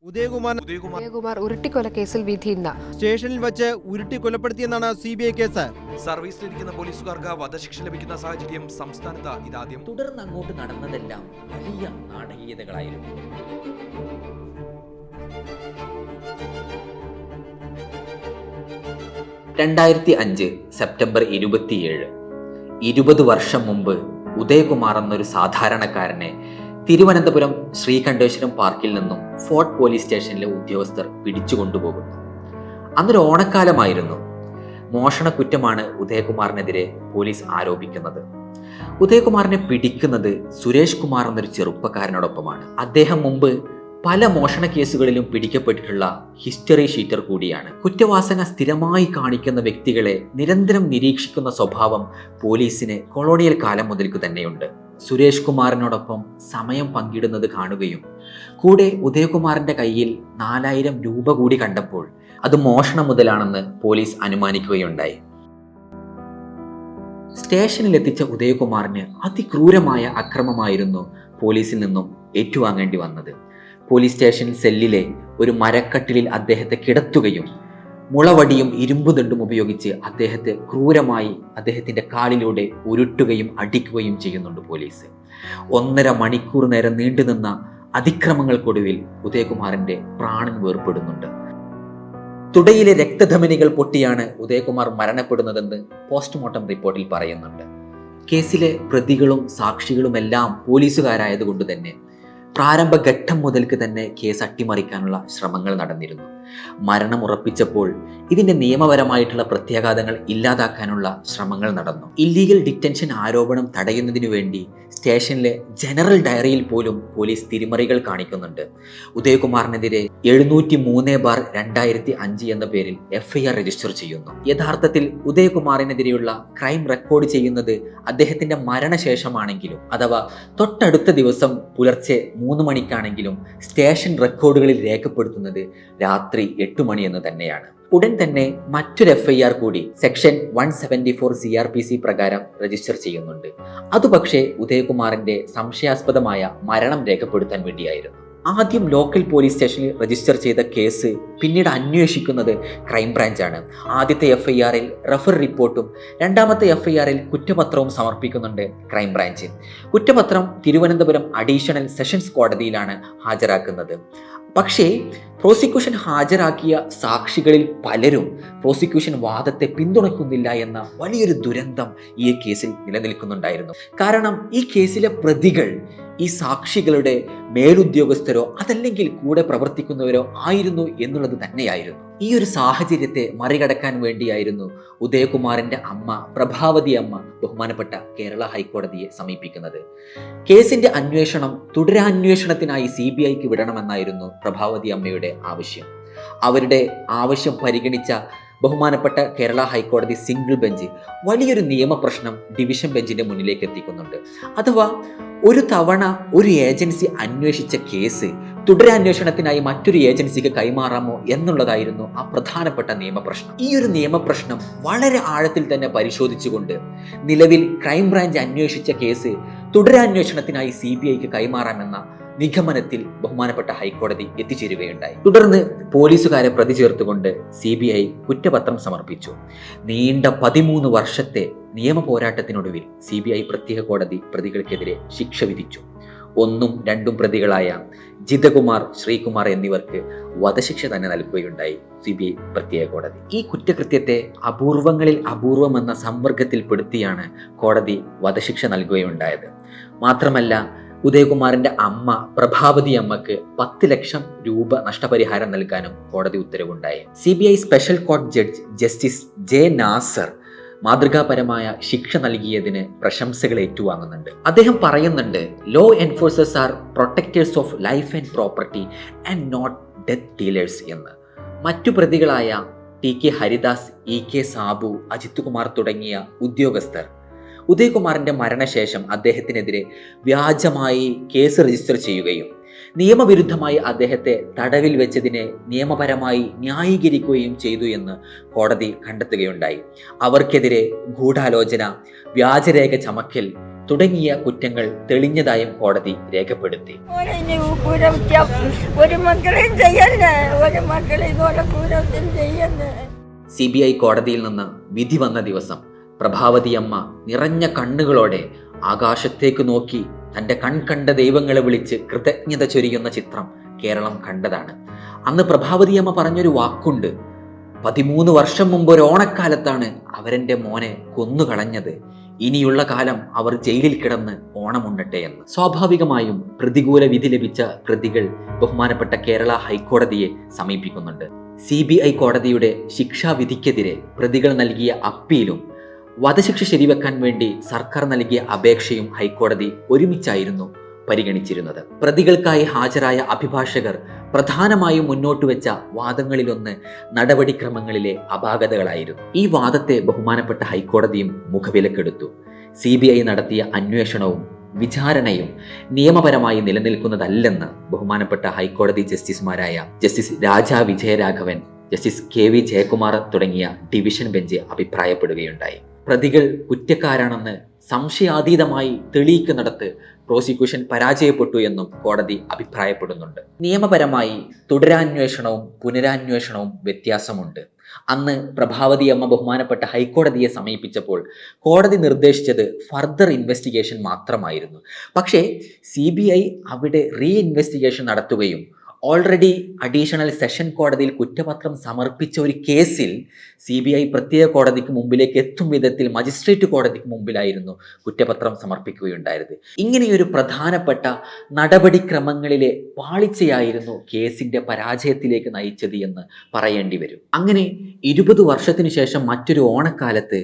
ഉദയകുമാർ ഉരുട്ടിക്കൊലക്കേസിൽ വിധി ഇന്ന്. സ്റ്റേഷനിൽ വെച്ച് ഉരുട്ടിക്കൊലപ്പെടുത്തിയെന്നാണ് CBI കേസ്. സർവീസിലിരിക്കുന്ന പോലീസുകാർക്ക് വധശിക്ഷ ലഭിക്കുന്ന സാഹചര്യം സംസ്ഥാനത്ത് ഇതാദ്യം. തുടർന്ന് അങ്ങോട്ട് നടന്നതെല്ലാം വലിയ നാടകീയതകളായിരുന്നു. സെപ്റ്റംബർ 27, 20 വർഷം മുമ്പ് ഉദയകുമാർ എന്നൊരു സാധാരണക്കാരനെ തിരുവനന്തപുരം ശ്രീകണ്ഠേശ്വരം പാർക്കിൽ നിന്നും ഫോർട്ട് പോലീസ് സ്റ്റേഷനിലെ ഉദ്യോഗസ്ഥർ പിടിച്ചുകൊണ്ടുപോകുന്നു. അന്നൊരു ഓണക്കാലമായിരുന്നു. മോഷണ കുറ്റമാണ് ഉദയകുമാറിനെതിരെ പോലീസ് ആരോപിക്കുന്നത്. ഉദയകുമാറിനെ പിടിക്കുന്നത് സുരേഷ് കുമാർ എന്നൊരു ചെറുപ്പക്കാരനോടൊപ്പമാണ്. അദ്ദേഹം മുമ്പ് പല മോഷണ കേസുകളിലും പിടിക്കപ്പെട്ടിട്ടുള്ള ഹിസ്റ്ററി ഷീറ്റർ കൂടിയാണ്. കുറ്റവാസന സ്ഥിരമായി കാണിക്കുന്ന വ്യക്തികളെ നിരന്തരം നിരീക്ഷിക്കുന്ന സ്വഭാവം പോലീസിന് കൊളോണിയൽ കാലം മുതൽക്ക് തന്നെയുണ്ട്. സുരേഷ് കുമാറിനോടൊപ്പം സമയം പങ്കിടുന്നത് കാണുകയും കൂടെ ഉദയകുമാറിന്റെ കയ്യിൽ 4000 രൂപ കൂടി കണ്ടപ്പോൾ അത് മോഷണം മുതലാണെന്ന് പോലീസ് അനുമാനിക്കുകയുണ്ടായി. സ്റ്റേഷനിലെത്തിച്ച ഉദയകുമാറിന് അതിക്രൂരമായ അക്രമമായിരുന്നു പോലീസിൽ നിന്നും ഏറ്റുവാങ്ങേണ്ടി വന്നത്. പോലീസ് സ്റ്റേഷൻ സെല്ലിലെ ഒരു മരക്കട്ടിലിൽ അദ്ദേഹത്തെ കിടത്തുകയും മുളവടിയും ഇരുമ്പുദണ്ടും ഉപയോഗിച്ച് അദ്ദേഹത്തെ ക്രൂരമായി അദ്ദേഹത്തിന്റെ കാലിലൂടെ ഉരുട്ടുകയും അടിക്കുകയും ചെയ്യുന്നുണ്ട് പോലീസ്. 1.5 മണിക്കൂർ നേരം നീണ്ടുനിന്ന അതിക്രമങ്ങൾക്കൊടുവിൽ ഉദയകുമാറിന്റെ പ്രാണൻ വേർപ്പെടുന്നുണ്ട്. തുടയിലെ രക്തധമനികൾ പൊട്ടിയാണ് ഉദയകുമാർ മരണപ്പെടുന്നതെന്ന് പോസ്റ്റ്മോർട്ടം റിപ്പോർട്ടിൽ പറയുന്നുണ്ട്. കേസിലെ പ്രതികളും സാക്ഷികളുമെല്ലാം പോലീസുകാരായതുകൊണ്ട് തന്നെ പ്രാരംഭഘട്ടം മുതൽക്ക് തന്നെ കേസ് അട്ടിമറിക്കാനുള്ള ശ്രമങ്ങൾ നടന്നിരുന്നു. മരണം ഉറപ്പിച്ചപ്പോൾ ഇതിന്റെ നിയമപരമായിട്ടുള്ള പ്രത്യാഘാതങ്ങൾ ഇല്ലാതാക്കാനുള്ള ശ്രമങ്ങൾ നടന്നു. ഇല്ലീഗൽ ഡിറ്റൻഷൻ ആരോപണം തടയുന്നതിനു വേണ്ടി സ്റ്റേഷനിലെ ജനറൽ ഡയറിയിൽ പോലും പോലീസ് തിരിമറികൾ കാണിക്കുന്നുണ്ട്. ഉദയകുമാറിനെതിരെ 703/2005 എന്ന പേരിൽ FIR രജിസ്റ്റർ ചെയ്യുന്നു. യഥാർത്ഥത്തിൽ ഉദയകുമാറിനെതിരെയുള്ള ക്രൈം റെക്കോർഡ് ചെയ്യുന്നത് അദ്ദേഹത്തിന്റെ മരണശേഷമാണെങ്കിലും അഥവാ തൊട്ടടുത്ത ദിവസം പുലർച്ചെ 3 മണിക്കാണെങ്കിലും സ്റ്റേഷൻ റെക്കോർഡുകളിൽ രേഖപ്പെടുത്തുന്നത് രാത്രി 8 മണി എന്ന് തന്നെയാണ്. ഉടൻ തന്നെ മറ്റൊരു FIR കൂടി സെക്ഷൻ 174 CRPC പ്രകാരം രജിസ്റ്റർ ചെയ്യുന്നുണ്ട്. അത് പക്ഷേ ഉദയകുമാറിന്റെ സംശയാസ്പദമായ മരണം രേഖപ്പെടുത്താൻ വേണ്ടിയായിരുന്നു. ആദ്യം ലോക്കൽ പോലീസ് സ്റ്റേഷനിൽ രജിസ്റ്റർ ചെയ്ത കേസ് പിന്നീട് അന്വേഷിക്കുന്നത് ക്രൈംബ്രാഞ്ചാണ്. ആദ്യത്തെ FIRൽ റഫർ റിപ്പോർട്ടും രണ്ടാമത്തെ FIRൽ കുറ്റപത്രവും സമർപ്പിക്കുന്നുണ്ട് ക്രൈംബ്രാഞ്ച്. കുറ്റപത്രം തിരുവനന്തപുരം അഡീഷണൽ സെഷൻസ് കോടതിയിലാണ് ഹാജരാക്കുന്നത്. പക്ഷേ പ്രോസിക്യൂഷൻ ഹാജരാക്കിയ സാക്ഷികളിൽ പലരും പ്രോസിക്യൂഷൻ വാദത്തെ പിന്തുണയ്ക്കുന്നില്ല എന്ന വലിയൊരു ദുരന്തം ഈ കേസിൽ നിലനിൽക്കുന്നുണ്ടായിരുന്നു. കാരണം ഈ കേസിലെ പ്രതികൾ ഈ സാക്ഷികളുടെ മേലുദ്യോഗസ്ഥരോ അതല്ലെങ്കിൽ കൂടെ പ്രവർത്തിക്കുന്നവരോ ആയിരുന്നു എന്നുള്ളത് തന്നെയായിരുന്നു. ഈ ഒരു സാഹചര്യത്തെ മറികടക്കാൻ വേണ്ടിയായിരുന്നു ഉദയകുമാറിന്റെ അമ്മ പ്രഭാവതി അമ്മ ബഹുമാനപ്പെട്ട കേരള ഹൈക്കോടതിയെ സമീപിക്കുന്നത്. കേസിന്റെ അന്വേഷണം തുടരന്വേഷണത്തിനായി CBIക്ക് വിടണമെന്നായിരുന്നു പ്രഭാവതി അമ്മയുടെ ആവശ്യം. അവരുടെ ആവശ്യം പരിഗണിച്ച ബഹുമാനപ്പെട്ട കേരള ഹൈക്കോടതി സിംഗിൾ ബെഞ്ച് വലിയൊരു നിയമപ്രശ്നം ഡിവിഷൻ ബെഞ്ചിന്റെ മുന്നിലേക്ക് എത്തിക്കുന്നുണ്ട്. അഥവാ ഒരു തവണ ഒരു ഏജൻസി അന്വേഷിച്ച കേസ് തുടരന്വേഷണത്തിനായി മറ്റൊരു ഏജൻസിക്ക് കൈമാറാമോ എന്നുള്ളതായിരുന്നു ആ പ്രധാനപ്പെട്ട നിയമപ്രശ്നം. ഈ ഒരു നിയമപ്രശ്നം വളരെ ആഴത്തിൽ തന്നെ പരിശോധിച്ചുകൊണ്ട് നിലവിൽ ക്രൈംബ്രാഞ്ച് അന്വേഷിച്ച കേസ് തുടരന്വേഷണത്തിനായി CBIക്ക് കൈമാറാമെന്ന നിഗമനത്തിൽ ബഹുമാനപ്പെട്ട ഹൈക്കോടതി എത്തിച്ചേരുകയുണ്ടായി. തുടർന്ന് പോലീസുകാരെ പ്രതി ചേർത്തുകൊണ്ട് CBI കുറ്റപത്രം സമർപ്പിച്ചു. നീണ്ട 13 വർഷത്തെ നിയമ പോരാട്ടത്തിനൊടുവിൽ CBI പ്രത്യേക കോടതി പ്രതികൾക്കെതിരെ ശിക്ഷ വിധിച്ചു. 1ഉം 2ഉം പ്രതികളായ ജിതകുമാർ, ശ്രീകുമാർ എന്നിവർക്ക് വധശിക്ഷ തന്നെ നൽകുകയുണ്ടായി CBI പ്രത്യേക കോടതി. ഈ കുറ്റകൃത്യത്തെ അപൂർവങ്ങളിൽ അപൂർവമെന്ന സംവർഗത്തിൽപ്പെടുത്തിയാണ് കോടതി വധശിക്ഷ നൽകുകയുണ്ടായത്. മാത്രമല്ല ഉദയകുമാറിന്റെ അമ്മ പ്രഭാവതി അമ്മക്ക് 10 ലക്ഷം രൂപ നഷ്ടപരിഹാരം നൽകാനും കോടതി ഉത്തരവുണ്ടായി. CBI special court judge justice J. Nasar മാതൃകാപരമായ ശിക്ഷ നൽകിയതിന് പ്രശംസകൾ ഏറ്റുവാങ്ങുന്നുണ്ട്. അദ്ദേഹം പറയുന്നുണ്ട്, law enforcers are protectors of life and property and not death dealers എന്ന്. മറ്റു പ്രതികളായ TK ഹരിദാസ്, EK സാബു, അജിത് കുമാർ തുടങ്ങിയ ഉദ്യോഗസ്ഥർ ഉദയകുമാറിന്റെ മരണശേഷം അദ്ദേഹത്തിനെതിരെ വ്യാജമായി കേസ് രജിസ്റ്റർ ചെയ്യുകയും നിയമവിരുദ്ധമായി അദ്ദേഹത്തെ തടവിൽ വെച്ചതിനെ നിയമപരമായി ന്യായീകരിക്കുകയും ചെയ്തു എന്ന് കോടതി കണ്ടെത്തുകയുണ്ടായി. അവർക്കെതിരെ ഗൂഢാലോചന, വ്യാജരേഖ ചമക്കൽ, തുടങ്ങിയ കുറ്റങ്ങൾ തെളിഞ്ഞതായും കോടതി രേഖപ്പെടുത്തി. CBI കോടതിയിൽ നിന്ന് വിധി വന്ന ദിവസം പ്രഭാവതി അമ്മ നിറഞ്ഞ കണ്ണുകളോടെ ആകാശത്തേക്ക് നോക്കി തൻ്റെ കൺകണ്ട ദൈവങ്ങളെ വിളിച്ച് കൃതജ്ഞത ചൊരിയുന്ന ചിത്രം കേരളം കണ്ടതാണ്. അന്ന് പ്രഭാവതി അമ്മ പറഞ്ഞൊരു വാക്കുണ്ട്: 13 വർഷം മുമ്പ് ഒരു ഓണക്കാലത്താണ് അവരെൻ്റെ മോനെ കൊന്നുകളഞ്ഞത്. ഇനിയുള്ള കാലം അവർ ജയിലിൽ കിടന്ന് ഓണമുണ്ണട്ടെ എന്ന്. സ്വാഭാവികമായും പ്രതികൂല വിധി ലഭിച്ച പ്രതികൾ ബഹുമാനപ്പെട്ട കേരള ഹൈക്കോടതിയെ സമീപിക്കുന്നുണ്ട്. CBI കോടതിയുടെ ശിക്ഷാവിധിക്കെതിരെ പ്രതികൾ നൽകിയ അപ്പീലും വധശിക്ഷ ശരിവെക്കാൻ വേണ്ടി സർക്കാർ നൽകിയ അപേക്ഷയും ഹൈക്കോടതി ഒരുമിച്ചായിരുന്നു പരിഗണിച്ചിരുന്നത്. പ്രതികൾക്കായി ഹാജരായ അഭിഭാഷകർ പ്രധാനമായും മുന്നോട്ട് വെച്ച വാദങ്ങളിലൊന്ന് നടപടിക്രമങ്ങളിലെ അപാകതകളായിരുന്നു. ഈ വാദത്തെ ബഹുമാനപ്പെട്ട ഹൈക്കോടതിയും മുഖവിലക്കെടുത്തു. CBI നടത്തിയ അന്വേഷണവും വിചാരണയും നിയമപരമായി നിലനിൽക്കുന്നതല്ലെന്ന് ബഹുമാനപ്പെട്ട ഹൈക്കോടതി ജസ്റ്റിസുമാരായ justice Raja Vijayaraghavan, justice KV Jayakumar തുടങ്ങിയ ഡിവിഷൻ ബെഞ്ച് അഭിപ്രായപ്പെടുകയുണ്ടായി. പ്രതികൾ കുറ്റക്കാരാണെന്ന് സംശയാതീതമായി തെളിയിക്കുന്നിടത്ത് പ്രോസിക്യൂഷൻ പരാജയപ്പെട്ടു എന്നും കോടതി അഭിപ്രായപ്പെടുന്നുണ്ട്. നിയമപരമായി തുടരാന്വേഷണവും പുനരാന്വേഷണവും വ്യത്യാസമുണ്ട്. അന്ന് പ്രഭാവതി അമ്മ ബഹുമാനപ്പെട്ട ഹൈക്കോടതിയെ സമീപിച്ചപ്പോൾ കോടതി നിർദ്ദേശിച്ചത് ഫർദർ ഇൻവെസ്റ്റിഗേഷൻ മാത്രമായിരുന്നു. പക്ഷേ CBI അവിടെ ഇൻവെസ്റ്റിഗേഷൻ നടത്തുകയും ഓൾറെഡി അഡീഷണൽ സെഷൻ കോടതിയിൽ കുറ്റപത്രം സമർപ്പിച്ച ഒരു കേസിൽ CBI പ്രത്യേക കോടതിക്ക് മുമ്പിലേക്ക് എത്തും വിധത്തിൽ മജിസ്ട്രേറ്റ് കോടതിക്ക് മുമ്പിലായിരുന്നു കുറ്റപത്രം സമർപ്പിക്കുകയുണ്ടായത്. ഇങ്ങനെയൊരു പ്രധാനപ്പെട്ട നടപടിക്രമങ്ങളിലെ പാളിച്ചയായിരുന്നു കേസിൻ്റെ പരാജയത്തിലേക്ക് നയിച്ചത് എന്ന് പറയേണ്ടി വരും. അങ്ങനെ 20 വർഷത്തിനു ശേഷം മറ്റൊരു ഓണക്കാലത്ത്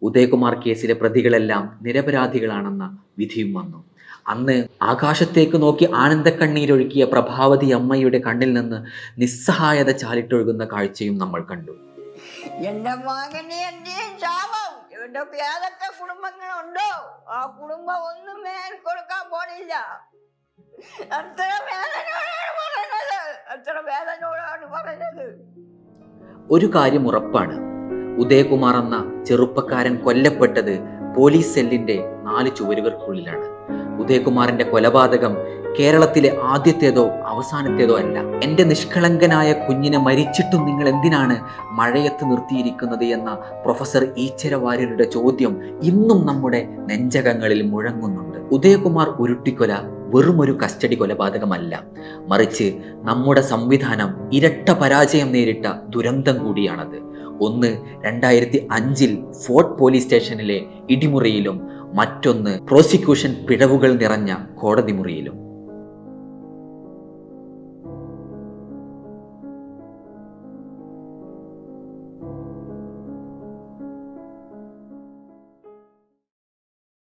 ഉദയകുമാർ കേസിലെ പ്രതികളെല്ലാം നിരപരാധികളാണെന്ന വിധിയും വന്നു. അന്ന് ആകാശത്തേക്ക് നോക്കി ആനന്ദക്കണ്ണീരൊഴുക്കിയ പ്രഭാവതി അമ്മയുടെ കണ്ണിൽ നിന്ന് നിസ്സഹായത ചാലിട്ടൊഴുകുന്ന കാഴ്ചയും നമ്മൾ കണ്ടു. എന്റെ മകനെ എന്റെയും ശാപം. ഇവരുടെ ഏതൊക്കെ കുടുംബങ്ങളുണ്ടോ ആ കുടുംബം ഒന്നും കൊടുക്കാൻ പോണില്ല. അത്ര വേദനയോടാണ് പറഞ്ഞത്. ഒരു കാര്യം ഉറപ്പാണ്, ഉദയകുമാർ എന്ന ചെറുപ്പക്കാരൻ കൊല്ലപ്പെട്ടത് പോലീസ് സെല്ലിന്റെ 4 ചുവരുകൾക്കുള്ളിലാണ്. ഉദയകുമാറിന്റെ കൊലപാതകം കേരളത്തിലെ ആദ്യത്തേതോ അവസാനത്തേതോ അല്ല. എൻ്റെ നിഷ്കളങ്കനായ കുഞ്ഞിനെ മരിച്ചിട്ടും നിങ്ങൾ എന്തിനാണ് മഴയത്ത് നിർത്തിയിരിക്കുന്നത് എന്ന പ്രൊഫസർ ഈച്ചര വാര്യരുടെ ചോദ്യം ഇന്നും നമ്മുടെ നെഞ്ചകങ്ങളിൽ മുഴങ്ങുന്നുണ്ട്. ഉദയകുമാർ ഉരുട്ടിക്കൊല വെറുമൊരു കസ്റ്റഡി കൊലപാതകമല്ല, മറിച്ച് നമ്മുടെ സംവിധാനം ഇരട്ട പരാജയം നേരിട്ട ദുരന്തം കൂടിയാണത്. ഒന്ന് 2005 ഫോർട്ട് പോലീസ് സ്റ്റേഷനിലെ ഇടിമുറിയിലും മറ്റൊന്ന് പ്രോസിക്യൂഷൻ പിഴവുകൾ നിറഞ്ഞ കോടതി മുറിയിലും.